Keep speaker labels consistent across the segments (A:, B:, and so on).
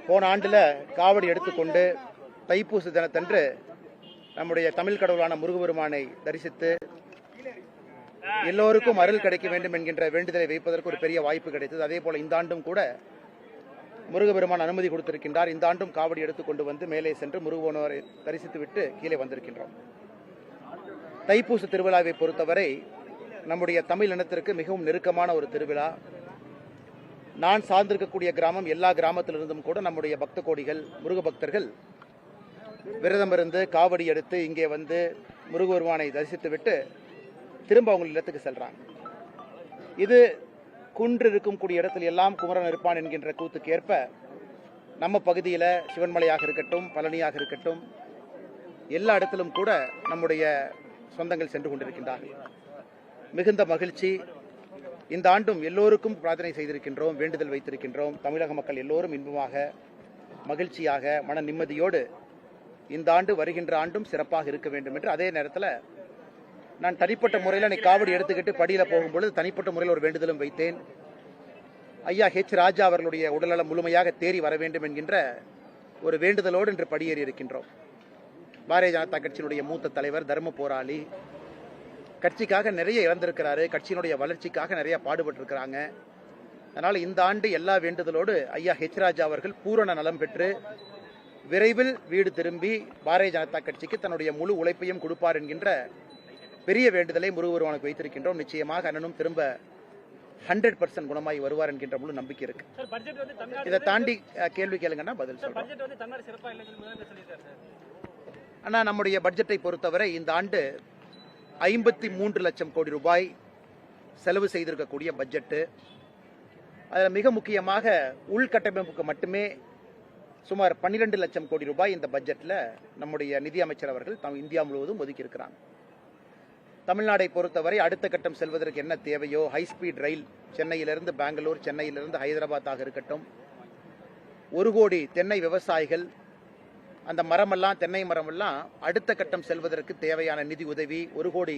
A: போன ஆண்டில் காவடி எடுத்துக்கொண்டு தைப்பூச தினத்தன்று நம்முடைய தமிழ் கடவுளான முருகபெருமானை தரிசித்து எல்லோருக்கும் அருள் கிடைக்க வேண்டும் என்கின்ற வேண்டுதலை வைப்பதற்கு ஒரு பெரிய வாய்ப்பு கிடைத்தது. அதே போல இந்த ஆண்டும் கூட முருகபெருமான் அனுமதி கொடுத்திருக்கின்றார். இந்த ஆண்டும் காவடி எடுத்துக்கொண்டு வந்து மேலே சென்று முருகபெருமானை தரிசித்து விட்டு கீழே வந்திருக்கின்றோம். தைப்பூச திருவிழாவை பொறுத்தவரை நம்முடைய தமிழ் இனத்திற்கு மிகவும் நெருக்கமான ஒரு திருவிழா. நான் சார்ந்திருக்கக்கூடிய கிராமம் எல்லா கிராமத்திலிருந்தும் கூட நம்முடைய பக்த கோடிகள் முருக பக்தர்கள் விரதம் இருந்து காவடி எடுத்து இங்கே வந்து முருகபெருமானை தரிசித்து விட்டு திரும்ப அவங்க இல்லத்துக்கு செல்றாங்க. இது குன்று இருக்கக்கூடிய இடத்தில் எல்லாம் குமரன் இருப்பான் என்கின்ற கூத்துக்கு ஏற்ப நம்ம பகுதியில் சிவன்மலையாக இருக்கட்டும், பழனியாக இருக்கட்டும், எல்லா இடத்திலும் கூட நம்முடைய சொந்தங்கள் சென்று கொண்டிருக்கின்றார்கள். மிகுந்த மகிழ்ச்சி. இந்த ஆண்டும் எல்லோருக்கும் பிரார்த்தனை செய்திருக்கின்றோம், வேண்டுதல் வைத்திருக்கின்றோம். தமிழக மக்கள் எல்லோரும் இன்பமாக மகிழ்ச்சியாக மன நிம்மதியோடு இந்த ஆண்டு வருகின்ற ஆண்டும் சிறப்பாக இருக்க வேண்டும் என்று. அதே நேரத்தில் நான் தனிப்பட்ட முறையில் அன்னைக்கு காவடி எடுத்துக்கிட்டு படியில் போகும்பொழுது தனிப்பட்ட முறையில் ஒரு வேண்டுதலும் வைத்தேன். ஐயா ஹெச் ராஜா அவர்களுடைய உடல்நலம் முழுமையாக தேறி வர வேண்டும் என்கின்ற ஒரு வேண்டுதலோடு இன்று படியேறி இருக்கின்றோம். பாரதிய ஜனதா கட்சியினுடைய மூத்த தலைவர், தர்ம போராளி, கட்சிக்காக நிறைய இழந்திருக்கிறாரு, கட்சியினுடைய வளர்ச்சிக்காக நிறைய பாடுபட்டிருக்கிறாங்க. அதனால் இந்த ஆண்டு எல்லா வேண்டுதலோடு ஐயா ஹெச் ராஜா அவர்கள் பூரண நலம் பெற்று விரைவில் வீடு திரும்பி பாரதிய ஜனதா கட்சிக்கு தன்னுடைய முழு உழைப்பையும் கொடுப்பார் என்கின்ற பெரிய வேண்டுதலை முருகபெருமானுக்கு வைத்திருக்கின்றோம். நிச்சயமாக அண்ணனும் திரும்ப 100% குணமாகி வருவார் என்கின்ற முழு நம்பிக்கை இருக்கு. இதை தாண்டி கேள்வி கேளுங்கன்னா பதில் சொல்றேன். ஆனா நம்முடைய பட்ஜெட்டை பொறுத்தவரை இந்த ஆண்டு 53 லட்சம் கோடி ரூபாய் செலவு செய்திருக்கக்கூடிய பட்ஜெட்டு. அதில் மிக முக்கியமாக உள்கட்டமைப்புக்கு மட்டுமே சுமார் 12 லட்சம் கோடி ரூபாய் இந்த பட்ஜெட்டில் நம்முடைய நிதி அமைச்சர் அவர்கள் இந்தியா முழுவதும் ஒதுக்கி இருக்கிறாங்க. தமிழ்நாடை பொறுத்தவரை அடுத்த கட்டம் செல்வதற்கு என்ன தேவையோ, ஹைஸ்பீட் ரயில் சென்னையிலிருந்து பெங்களூர், சென்னையிலிருந்து ஹைதராபாத்தாக இருக்கட்டும், 1 கோடி தென்னை விவசாயிகள், அந்த மரமெல்லாம் தென்னை மரமெல்லாம் அடுத்த கட்டம் செல்வதற்கு தேவையான நிதி உதவி 1 கோடி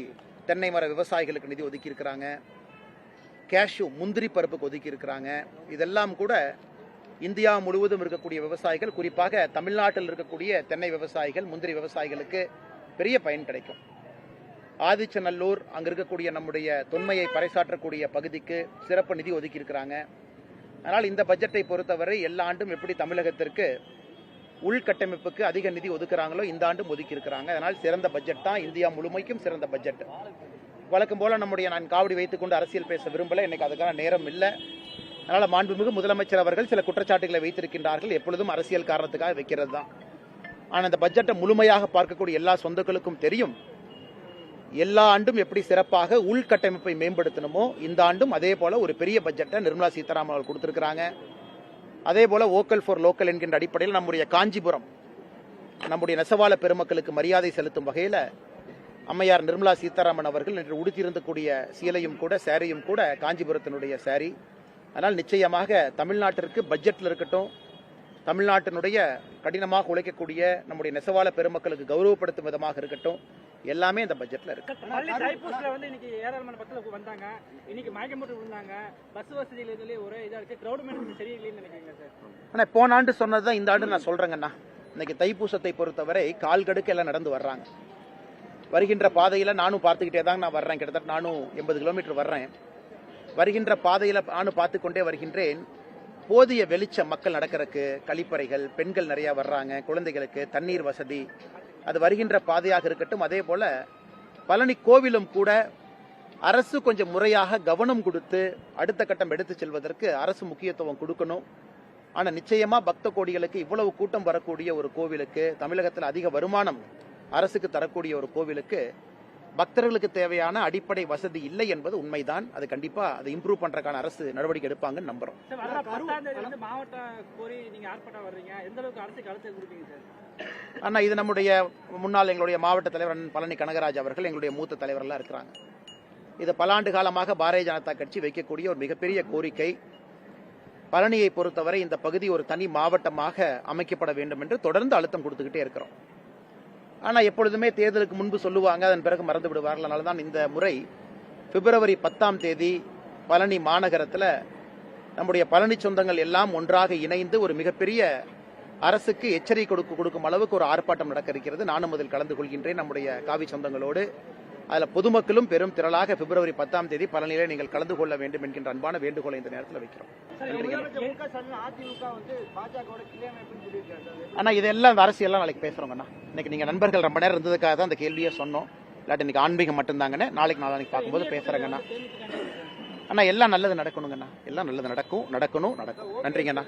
A: தென்னை மர விவசாயிகளுக்கு நிதி ஒதுக்கி இருக்கிறாங்க. கேஷ்யூ முந்திரி பருப்புக்கு ஒதுக்கி இருக்கிறாங்க. இதெல்லாம் கூட இந்தியா முழுவதும் இருக்கக்கூடிய விவசாயிகள், குறிப்பாக தமிழ்நாட்டில் இருக்கக்கூடிய தென்னை விவசாயிகள், முந்திரி விவசாயிகளுக்கு பெரிய பயன் கிடைக்கும். ஆதிச்சநல்லூர் அங்கே இருக்கக்கூடிய நம்முடைய தொன்மையை பறைசாற்றக்கூடிய பகுதிக்கு சிறப்பு நிதி ஒதுக்கி இருக்கிறாங்க. அதனால் இந்த பட்ஜெட்டை பொறுத்தவரை எல்லா ஆண்டும் எப்படி தமிழகத்திற்கு உள்கட்டமைப்புக்கு அதிக நிதி ஒதுக்குறாங்களோ இந்த ஆண்டும் ஒதுக்கி இருக்கிறாங்க. அதனால் சிறந்த பட்ஜெட் தான், இந்தியா முழுமைக்கும் சிறந்த பட்ஜெட். வழக்கம் போல நான் காவடி வைத்துக்கொண்டு அரசியல் பேச விரும்பல, எனக்கு அதுக்கான நேரம் இல்லை. அதனால் மாண்புமிகு முதலமைச்சர் அவர்கள் சில குற்றச்சாட்டுகளை வைத்திருக்கின்றார்கள். எப்பொழுதும் அரசியல் காரணத்துக்காக வைக்கிறது தான். ஆனால் இந்த பட்ஜெட்டை முழுமையாக பார்க்கக்கூடிய எல்லா சொந்தங்களுக்கும் தெரியும், எல்லா ஆண்டும் எப்படி சிறப்பாக உள்கட்டமைப்பை மேம்படுத்தணுமோ இந்த ஆண்டும் அதே போல ஒரு பெரிய பட்ஜெட்டை நிர்மலா சீதாராமன் அவர்கள் கொடுத்திருக்கிறாங்க. அதே போல வோக்கல் ஃபார் லோக்கல் என்கின்ற அடிப்படையில் நம்முடைய காஞ்சிபுரம், நம்முடைய நெசவாள பெருமக்களுக்கு மரியாதை செலுத்தும் வகையில் அம்மையார் நிர்மலா சீதாராமன் அவர்கள் இன்று உடுத்தியிருந்தக்கூடிய சீலையும் கூட சேரையும் கூட காஞ்சிபுரத்தினுடைய சேரி. அதனால் நிச்சயமாக தமிழ்நாட்டிற்கு பட்ஜெட்டில் இருக்கட்டும், தமிழ்நாட்டினுடைய கடினமாக உழைக்கக்கூடிய நம்முடைய நெசவாள பெருமக்களுக்கு கௌரவப்படுத்தும் விதமாக இருக்கட்டும், எல்லாமே இந்த பட்ஜெட்ல இருக்கு. போன ஆண்டு சொன்னதுதான் இந்த ஆண்டு நான் சொல்றேங்கண்ணா. இன்னைக்கு தைப்பூசத்தை பொறுத்தவரை கால்கடுக்கு எல்லாம் நடந்து வர்றாங்க. வருகின்ற பாதையில நானும் பார்த்துக்கிட்டே தான் நான் வர்றேன். கிட்டத்தட்ட நானும் 80 கிலோமீட்டர் வர்றேன். வருகின்ற பாதையில நானும் பார்த்து கொண்டே வருகின்றேன். போதிய வெளிச்சம், மக்கள் நடக்கிறதுக்கு கழிப்பறைகள், பெண்கள் நிறைய வர்றாங்க, குழந்தைகளுக்கு தண்ணீர் வசதி, அது வருகின்ற பாதையாக இருக்கட்டும். அதே போல பழனி கோவிலும் கூட அரசு கொஞ்சம் முறையாக கவனம் கொடுத்து அடுத்த கட்டம் எடுத்து செல்வதற்கு அரசு முக்கியத்துவம் கொடுக்கணும். ஆனால் நிச்சயமா பக்த கோடிகளுக்கு இவ்வளவு கூட்டம் வரக்கூடிய ஒரு கோவிலுக்கு, தமிழகத்தில் அதிக வருமானம் அரசுக்கு தரக்கூடிய ஒரு கோவிலுக்கு பக்தர்களுக்கு தேவையான அடிப்படை வசதி இல்லை என்பது உண்மைதான். அது கண்டிப்பா அதை இம்ப்ரூவ் பண்றதுக்கான அரசு நடவடிக்கை எடுப்பாங்கன்னு நம்புறோம். ஆனா இது நம்முடைய முன்னாள் எங்களுடைய மாவட்ட தலைவர் பழனி கனகராஜ் அவர்கள், எங்களுடைய மூத்த தலைவர்கள்லாம் இருக்கிறாங்க. இது பல ஆண்டு காலமாக பாரதிய ஜனதா கட்சி வைக்கக்கூடிய ஒரு மிகப்பெரிய கோரிக்கை. பழனியை பொறுத்தவரை இந்த பகுதி ஒரு தனி மாவட்டமாக அமைக்கப்பட வேண்டும் என்று தொடர்ந்து அழுத்தம் கொடுத்துக்கிட்டே இருக்கிறோம். ஆனால் எப்பொழுதுமே தேர்தலுக்கு முன்பு சொல்லுவாங்க, அதன் பிறகு மறந்து விடுவார்கள். அதனால தான் இந்த முறை பிப்ரவரி 10ஆம் தேதி பழனி மாநகரத்தில் நம்முடைய பழனி சொந்தங்கள் எல்லாம் ஒன்றாக இணைந்து ஒரு மிகப்பெரிய அரசுக்கு எச்சரிக்கை கொடுக்கும் அளவுக்கு ஒரு ஆர்ப்பாட்டம் நடக்க இருக்கிறது. நானும் அதில் கலந்து கொள்கின்றேன் நம்முடைய காவி சொந்தங்களோடு. அதில் பொதுமக்களும் பெரும் திரளாக பிப்ரவரி 10ஆம் தேதி பழனியிலே நீங்கள் கலந்து கொள்ள வேண்டும் என்கின்ற அன்பான வேண்டுகோளை இந்த நேரத்தில் வைக்கிறோம். ஆனா இதெல்லாம் அந்த அரசியல்லாம் நாளைக்கு பேசுறோங்கண்ணா. இன்னைக்கு நீங்க நண்பர்கள் ரொம்ப நேரம் இருந்ததுக்காக தான் அந்த கேள்வியை சொன்னோம். இல்லாட்டி இன்னைக்கு ஆன்மீகம் மட்டும்தாங்கண்ணே. நாளைக்கு பார்க்கும்போது பேசுறேங்கண்ணா. அண்ணா எல்லாம் நல்லது நடக்கணுங்கண்ணா. எல்லாம் நல்லது நடக்கும். நன்றிங்கண்ணா.